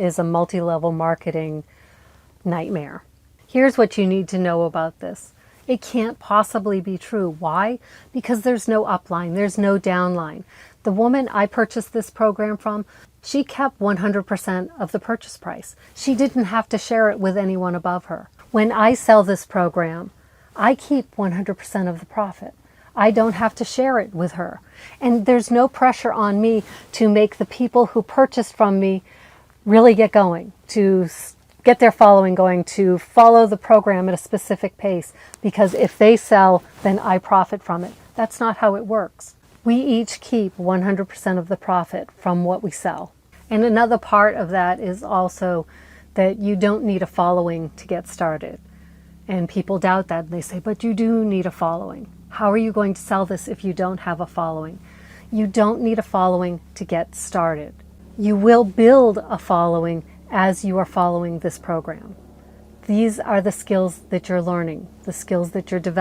is a multi-level marketing nightmare. Here's what you need to know about this. It can't possibly be true. Why? Because there's no upline, there's no downline. The woman I purchased this program from, she kept 100% of the purchase price. She didn't have to share it with anyone above her. When I sell this program, I keep 100% of the profit. I don't have to share it with her. And there's no pressure on me to make the people who purchased from me really get going, to get their following going, to follow the program at a specific pace, because if they sell, then I profit from it. That's not how it works. We each keep 100% of the profit from what we sell. And another part of that is also that you don't need a following to get started. And people doubt that. They say, but you do need a following. How are you going to sell this if you don't have a following? You don't need a following to get started. You will build a following as you are following this program. These are the skills that you're learning, the skills that you're developing.